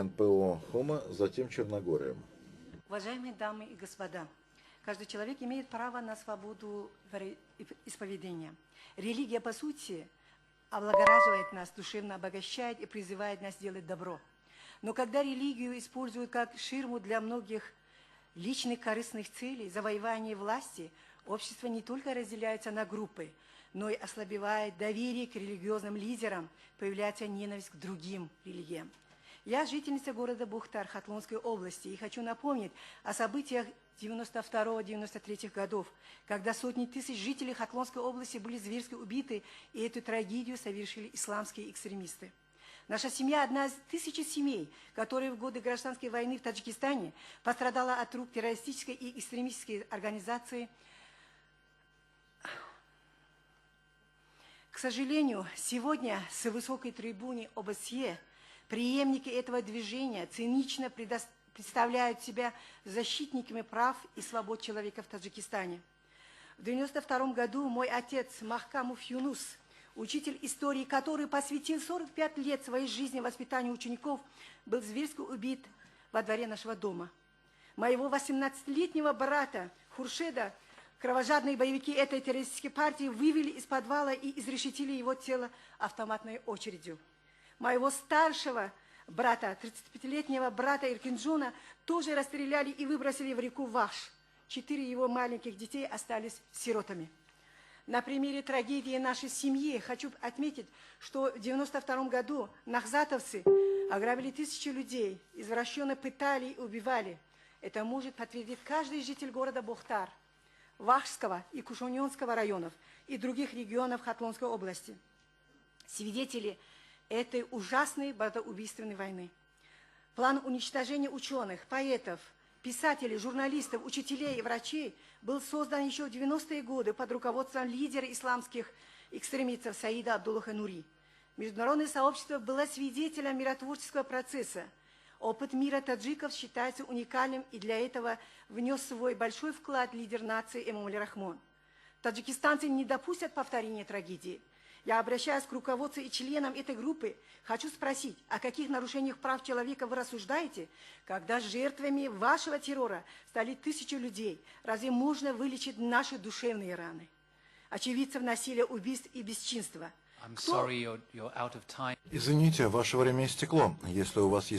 НПО «Хома», затем Черногория. Уважаемые дамы и господа, каждый человек имеет право на свободу исповедания. Религия, по сути, облагораживает нас, душевно обогащает и призывает нас делать добро. Но когда религию используют как ширму для многих личных корыстных целей, завоевания власти, общество не только разделяется на группы, но и ослабевает доверие к религиозным лидерам, появляется ненависть к другим религиям. Я жительница города Бухтар Хатлонской области и хочу напомнить о событиях 92-93 годов, когда сотни тысяч жителей Хатлонской области были зверски убиты, и эту трагедию совершили исламские экстремисты. Наша семья – одна из тысячи семей, которые в годы гражданской войны в Таджикистане пострадала от рук террористической и экстремистской организации. К сожалению, сегодня с высокой трибуны ОБСЕ преемники этого движения цинично представляют себя защитниками прав и свобод человека в Таджикистане. В 1992 году мой отец Махкамов Юнус, учитель истории, который посвятил 45 лет своей жизни воспитанию учеников, был зверски убит во дворе нашего дома. Моего 18-летнего брата Хуршеда кровожадные боевики этой террористической партии вывели из подвала и изрешетили его тело автоматной очередью. Моего старшего брата, 35-летнего брата Иркинджуна, тоже расстреляли и выбросили в реку Вахш. 4 его маленьких детей остались сиротами. На примере трагедии нашей семьи хочу отметить, что в 1992 году нахзатовцы ограбили тысячи людей, извращенно пытали и убивали. Это может подтвердить каждый житель города Бухтар, Вахшского и Кушуньонского районов и других регионов Хатлонской области. Свидетели этой ужасной братоубийственной войны. План уничтожения ученых, поэтов, писателей, журналистов, учителей и врачей был создан еще в 90-е годы под руководством лидера исламских экстремистов Саида Абдуллаха Нури. Международное сообщество было свидетелем миротворческого процесса. Опыт мира таджиков считается уникальным, и для этого внес свой большой вклад лидер нации Эмомали Рахмон. Таджикистанцы не допустят повторения трагедии. Я обращаюсь к руководству и членам этой группы. Хочу спросить, о каких нарушениях прав человека вы рассуждаете, когда жертвами вашего террора стали тысячи людей? Разве можно вылечить наши душевные раны? Очевидцев насилия, убийств и бесчинства. I'm sorry, you're out of time. Извините, ваше время истекло. Если у вас есть